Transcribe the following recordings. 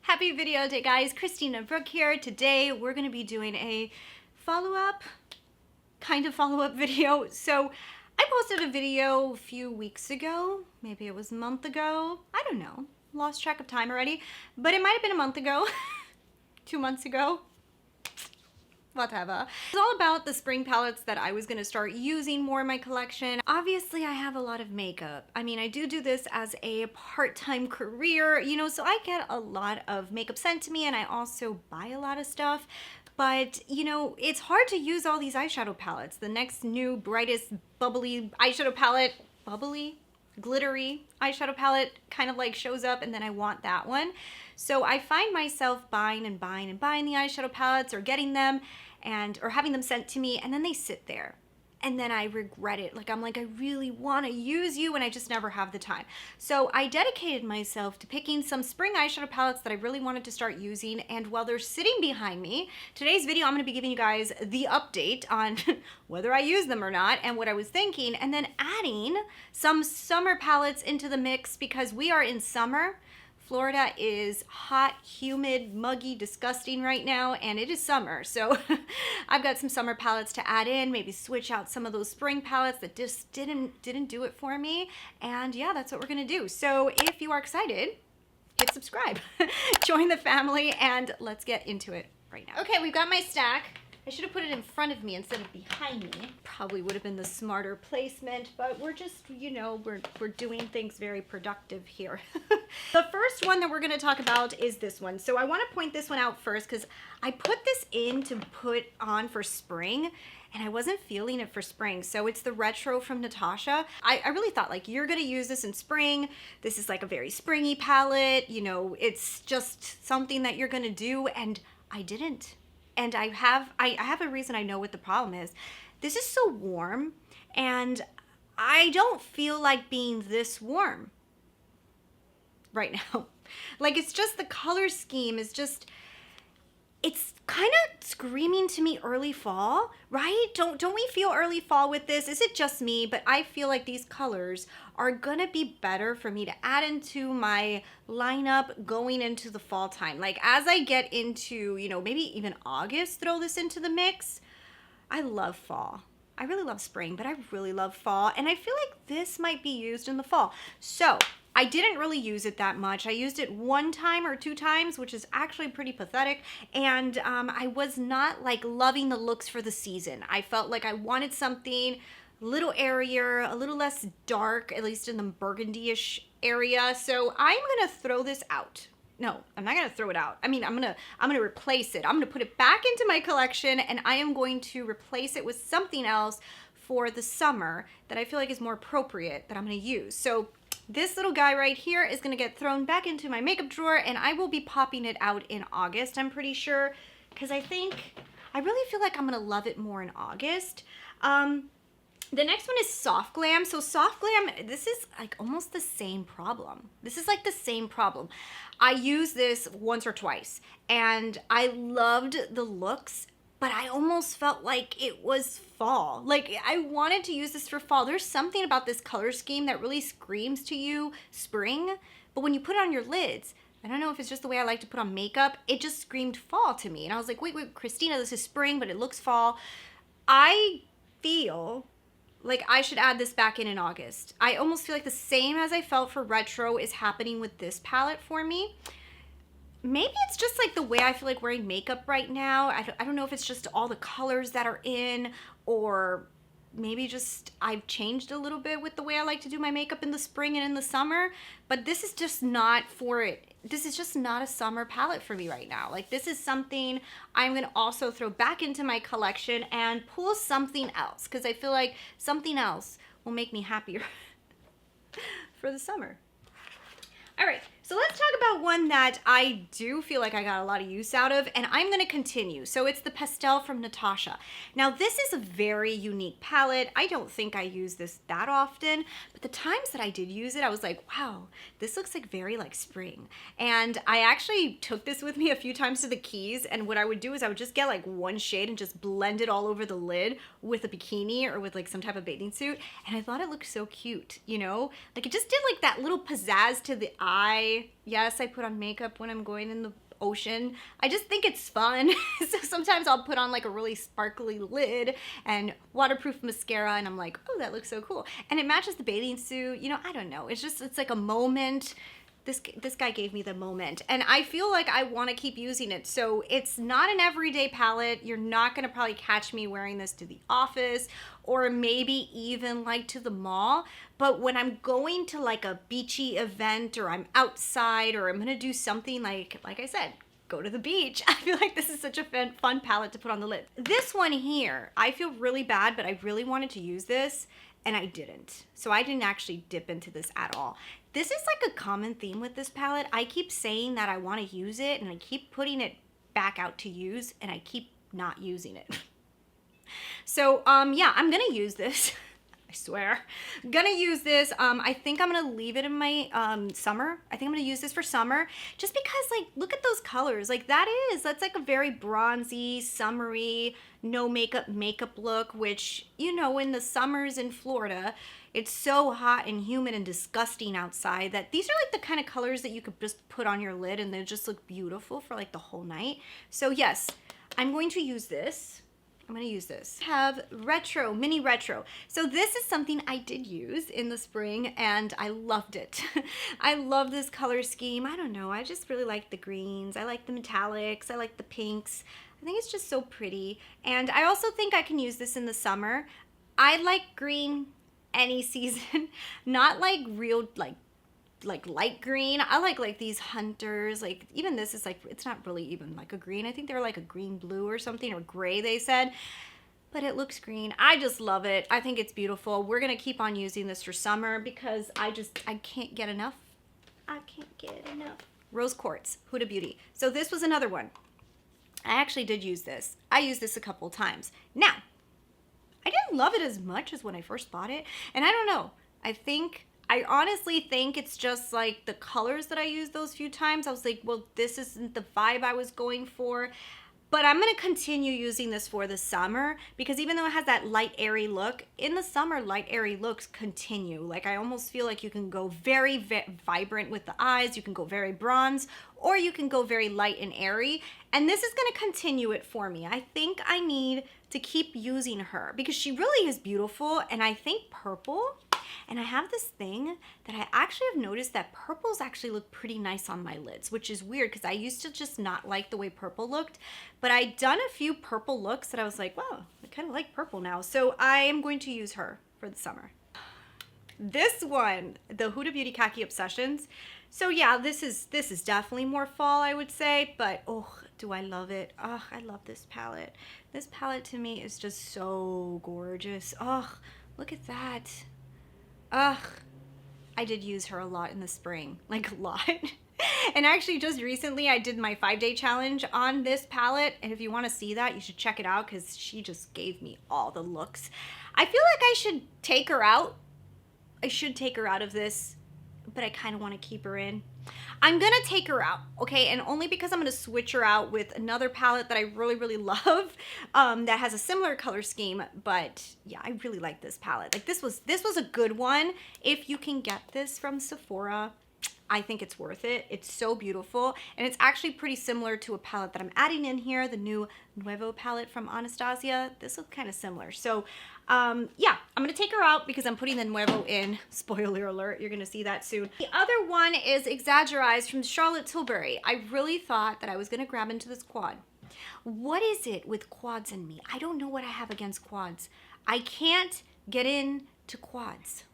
Happy video day, guys. Christina, Brooke here. Today we're going to be doing a follow-up video. So I posted a video a few weeks ago, maybe it was a month ago, I don't know, lost track of time already, but it might have been a month ago, 2 months ago, whatever. It's all about the spring palettes that I was going to start using more in my collection. Obviously I have a lot of makeup. I mean, I do this as a part-time career, you know, so I get a lot of makeup sent to me and I also buy a lot of stuff. But, you know, it's hard to use all these eyeshadow palettes. The next new brightest bubbly eyeshadow palette, glittery eyeshadow palette kind of like shows up and then I want that one. So I find myself buying the eyeshadow palettes or getting them or having them sent to me, and then they sit there. And then I regret it. Like, I'm like, I really want to use you and I just never have the time. So I dedicated myself to picking some spring eyeshadow palettes that I really wanted to start using. And while they're sitting behind me, today's video, I'm going to be giving you guys the update on whether I use them or not and what I was thinking. And then adding some summer palettes into the mix because we are in summer. Florida is hot, humid, muggy, disgusting right now, and it is summer. So I've got some summer palettes to add in, maybe switch out some of those spring palettes that just didn't do it for me. And yeah, that's what we're gonna do. So if you are excited, hit subscribe, join the family, and let's get into it right now. Okay, we've got my stack. I should have put it in front of me instead of behind me. Probably would have been the smarter placement, but we're just, you know, we're doing things very productive here. The first one that we're going to talk about is this one. So I want to point this one out first because I put this in to put on for spring and I wasn't feeling it for spring. So it's the Retro from Natasha. I really thought, like, you're going to use this in spring. This is like a very springy palette. You know, it's just something that you're going to do, and I didn't. And I have a reason. I know what the problem is. This is so warm and I don't feel like being this warm right now. Like, it's just the color scheme is just, it's kind of screaming to me early fall, right? Don't we feel early fall with this? Is it just me? But I feel like these colors are gonna be better for me to add into my lineup going into the fall time. Like, as I get into, you know, maybe even August, throw this into the mix. I love fall. I really love spring, but I really love fall. And I feel like this might be used in the fall. So I didn't really use it that much. I used it 1 time or 2 times, which is actually pretty pathetic. And I was not like loving the looks for the season. I felt like I wanted something a little airier, a little less dark, at least in the burgundy-ish area. So I'm gonna throw this out. No, I'm not gonna throw it out. I mean, I'm gonna replace it. I'm gonna put it back into my collection and I am going to replace it with something else for the summer that I feel like is more appropriate that I'm gonna use. So this little guy right here is gonna get thrown back into my makeup drawer and I will be popping it out in August, I'm pretty sure, because I really feel like I'm gonna love it more in August. The next one is Soft Glam. So Soft Glam, this is like almost the same problem. This is like the same problem. I used this once or twice and I loved the looks, but I almost felt like it was fall. Like, I wanted to use this for fall. There's something about this color scheme that really screams to you spring, but when you put it on your lids, I don't know if it's just the way I like to put on makeup, it just screamed fall to me. And I was like, wait, Christina, this is spring, but it looks fall. I feel like I should add this back in August. I almost feel like the same as I felt for Retro is happening with this palette for me. Maybe it's just like the way I feel like wearing makeup right now. I don't know if it's just all the colors that are in, or maybe just I've changed a little bit with the way I like to do my makeup in the spring and in the summer, but this is just not for it. This is just not a summer palette for me right now. Like, this is something I'm gonna also throw back into my collection and pull something else because I feel like something else will make me happier for the summer. All right, so let's talk about one that I do feel like I got a lot of use out of, and I'm gonna continue. So it's the Pastel from Natasha. Now, this is a very unique palette. I don't think I use this that often, but the times that I did use it, I was like, wow, this looks like very like spring. And I actually took this with me a few times to the Keys, and what I would do is I would just get like one shade and just blend it all over the lid with a bikini or with like some type of bathing suit, and I thought it looked so cute, you know? Like, it just did like that little pizzazz to the eye day. Yes, I put on makeup when I'm going in the ocean. I just think it's fun. So sometimes I'll put on like a really sparkly lid and waterproof mascara and I'm like, oh, that looks so cool. And it matches the bathing suit. You know, I don't know. It's like a moment. This guy gave me the moment and I feel like I want to keep using it. So it's not an everyday palette. You're not going to probably catch me wearing this to the office or maybe even like to the mall. But when I'm going to like a beachy event or I'm outside or I'm going to do something like I said, go to the beach, I feel like this is such a fun palette to put on the lid. This one here, I feel really bad, but I really wanted to use this and I didn't. So I didn't actually dip into this at all. This is like a common theme with this palette. I keep saying that I want to use it and I keep putting it back out to use and I keep not using it. So yeah, I'm gonna use this. I swear. I'm gonna use this. I think I'm gonna leave it in my summer. I think I'm gonna use this for summer just because like look at those colors. Like that's like a very bronzy, summery, no makeup look, which you know in the summers in Florida, it's so hot and humid and disgusting outside that these are like the kind of colors that you could just put on your lid and they just look beautiful for like the whole night. So yes, I'm going to use this. I'm gonna use this. Have retro, mini retro. So this is something I did use in the spring and I loved it. I love this color scheme. I don't know, I just really like the greens. I like the metallics, I like the pinks. I think it's just so pretty. And I also think I can use this in the summer. I like green any season, not like real like light green. I like these hunters, like even this is like, it's not really even like a green. I think they're like a green blue or something, or gray they said, but it looks green. I just love it. I think it's beautiful. We're gonna keep on using this for summer because I can't get enough. I can't get enough. Rose Quartz, Huda Beauty. So this was another one. I actually did use this. I used this a couple times. Now, I didn't love it as much as when I first bought it, and I don't know. I honestly think it's just like the colors that I used those few times. I was like, well, this isn't the vibe I was going for. But I'm going to continue using this for the summer because even though it has that light, airy look, in the summer, light, airy looks continue. Like I almost feel like you can go very vibrant with the eyes. You can go very bronze or you can go very light and airy. And this is going to continue it for me. I think I need to keep using her because she really is beautiful. And I think purple, and I have this thing that I actually have noticed that purples actually look pretty nice on my lids, which is weird because I used to just not like the way purple looked. But I'd done a few purple looks that I was like, wow, I kind of like purple now. So I am going to use her for the summer. This one, the Huda Beauty Khaki Obsessions. So yeah, this is definitely more fall, I would say, but oh, do I love it. Oh, I love this palette. This palette to me is just so gorgeous. Oh, look at that. Ugh, I did use her a lot in the spring, like a lot. And actually just recently I did my 5-day challenge on this palette. And if you want to see that, you should check it out because she just gave me all the looks. I feel like I should take her out. I should take her out of this, but I kind of want to keep her in. I'm going to take her out, okay? And only because I'm going to switch her out with another palette that I really, really love that has a similar color scheme. But yeah, I really like this palette. Like this was a good one. If you can get this from Sephora, I think it's worth it. It's so beautiful. And it's actually pretty similar to a palette that I'm adding in here, the new Nuevo palette from Anastasia. This looks kind of similar. So yeah, I'm gonna take her out because I'm putting the Nuevo in. Spoiler alert, you're gonna see that soon. The other one is Exaggerized from Charlotte Tilbury. I really thought that I was gonna grab into this quad. What is it with quads in me? I don't know what I have against quads. I can't get into quads.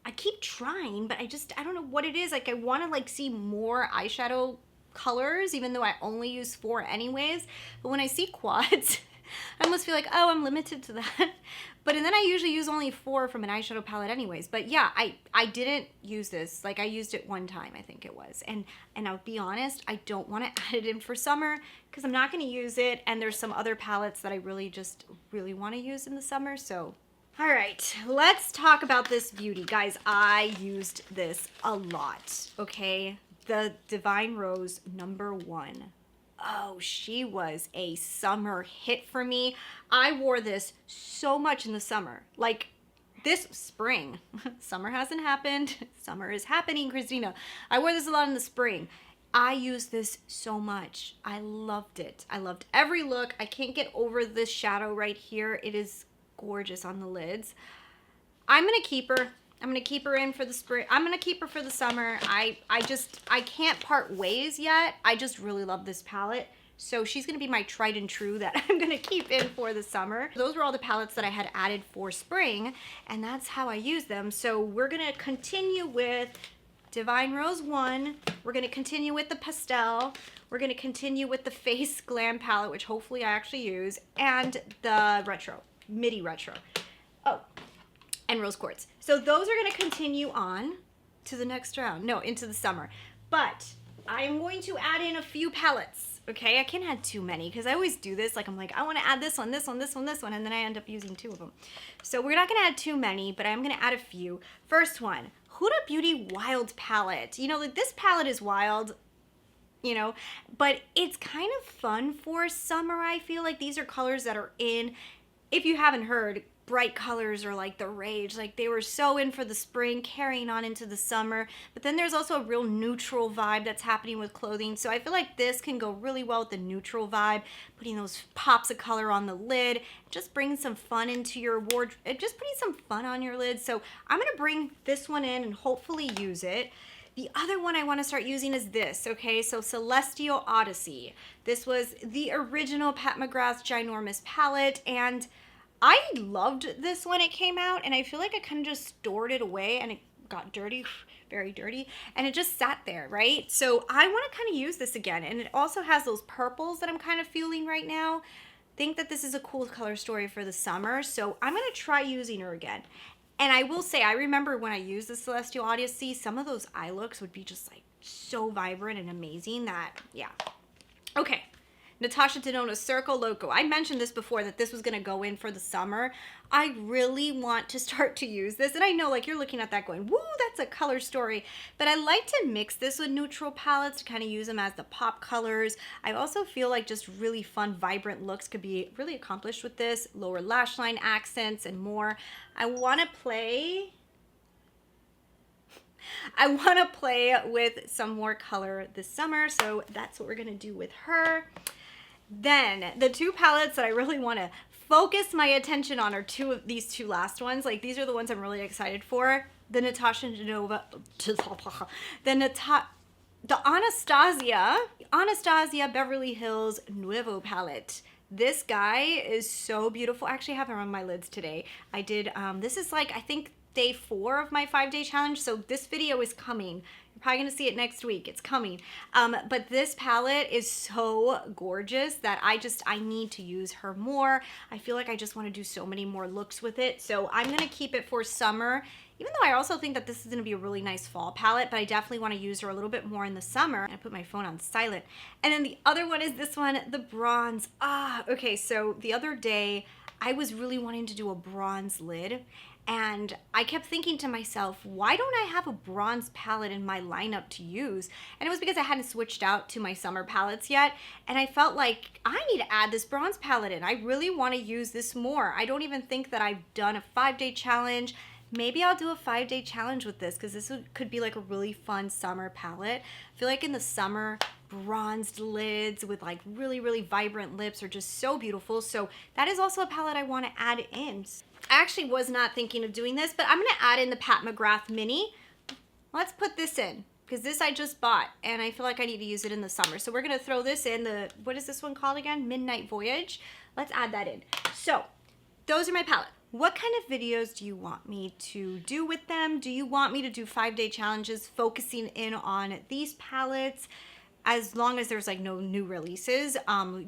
I keep trying, but I don't know what it is. Like I want to like see more eyeshadow colors, even though I only use 4 anyways. But when I see quads, I almost feel like, oh, I'm limited to that. But and then I usually use only 4 from an eyeshadow palette anyways. But yeah, I didn't use this. Like I used it one time, I think it was. And I'll be honest, I don't want to add it in for summer because I'm not going to use it. And there's some other palettes that I really want to use in the summer. So all right, let's talk about this beauty. Guys, I used this a lot, okay? The Divine Rose #1. Oh, she was a summer hit for me. I wore this so much in the summer. Like, this spring. Summer hasn't happened. Summer is happening, Christina. I wore this a lot in the spring. I used this so much. I loved it. I loved every look. I can't get over this shadow right here. It is gorgeous on the lids. I'm gonna keep her. I'm gonna keep her in for the spring. I'm gonna keep her for the summer. I can't part ways yet. I just really love this palette. So she's gonna be my tried and true that I'm gonna keep in for the summer. Those were all the palettes that I had added for spring, and that's how I use them. So we're gonna continue with Divine Rose 1. We're gonna continue with the Pastel. We're gonna continue with the Face Glam palette, which hopefully I actually use, and the Retro, Midi Retro. Oh, and Rose Quartz. So those are gonna continue on to the next round. No, into the summer. But I'm going to add in a few palettes, okay? I can't add too many because I always do this. Like I'm like, I wanna add this one, this one, this one, this one, and then I end up using 2 of them. So we're not gonna add too many, but I'm gonna add a few. First one, Huda Beauty Wild palette. You know, like this palette is wild, you know, but it's kind of fun for summer. I feel like these are colors that are in, if you haven't heard, bright colors are like the rage. Like they were so in for the spring, carrying on into the summer. But then there's also a real neutral vibe that's happening with clothing. So I feel like this can go really well with the neutral vibe, putting those pops of color on the lid, just bringing some fun into your wardrobe, just putting some fun on your lid. So I'm gonna bring this one in and hopefully use it. The other one I want to start using is this, okay? So Celestial Odyssey. This was the original Pat McGrath's ginormous palette, and I loved this when it came out, and I feel like I kind of just stored it away and it got dirty, very dirty, and it just sat there, right? So I want to kind of use this again, and it also has those purples that I'm kind of feeling right now. Think that this is a cool color story for the summer, so I'm going to try using her again. And I will say, I remember when I used the Celestial Odyssey, some of those eye looks would be just like so vibrant and amazing that, yeah. Okay. Natasha Denona Circo Loco. I mentioned this before that this was going to go in for the summer. I really want to start to use this. And I know like you're looking at that going, woo, that's a color story. But I like to mix this with neutral palettes to kind of use them as the pop colors. I also feel like just really fun, vibrant looks could be really accomplished with this. Lower lash line accents and more. I want to play with some more color this summer. So that's what we're going to do with her. Then the 2 palettes that I really want to focus my attention on are these two last ones. Like these are the ones I'm really excited for. The Natasha Denona, the Anastasia Beverly Hills Nuevo palette. This guy is so beautiful. I actually have him on my lids today. I did, this is like, I think day 4 of my 5-day challenge. So this video is coming. You're probably gonna see it next week. It's coming. But this palette is so gorgeous that I need to use her more. I feel like I just wanna do so many more looks with it. So I'm gonna keep it for summer, even though I also think that this is gonna be a really nice fall palette, but I definitely wanna use her a little bit more in the summer. I put my phone on silent. And then the other one is this one, the bronze. Okay, so the other day, I was really wanting to do a bronze lid, and I kept thinking to myself, why don't I have a bronze palette in my lineup to use? And it was because I hadn't switched out to my summer palettes yet, and I felt like I need to add this bronze palette in. I really want to use this more. I don't even think that I've done a 5-day challenge. Maybe I'll do a 5-day challenge with this because this could be like a really fun summer palette. I feel like in the summer, bronzed lids with like really, really vibrant lips are just so beautiful. So that is also a palette I want to add in. I actually was not thinking of doing this, but I'm going to add in the Pat McGrath Mini. Let's put this in because this I just bought and I feel like I need to use it in the summer. So we're going to throw this in the, what is this one called again? Midnight Voyage. Let's add that in. So those are my palettes. What kind of videos do you want me to do with them? Do you want me to do 5-day challenges focusing in on these palettes? As long as there's like no new releases,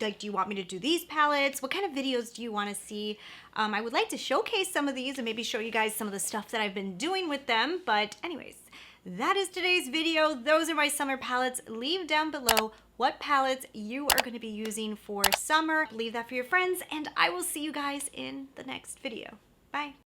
like do you want me to do these palettes? What kind of videos do you want to see? I would like to showcase some of these and maybe show you guys some of the stuff that I've been doing with them. But anyways, that is today's video. Those are my summer palettes. Leave down below what palettes you are going to be using for summer. Leave that for your friends, and I will see you guys in the next video. Bye.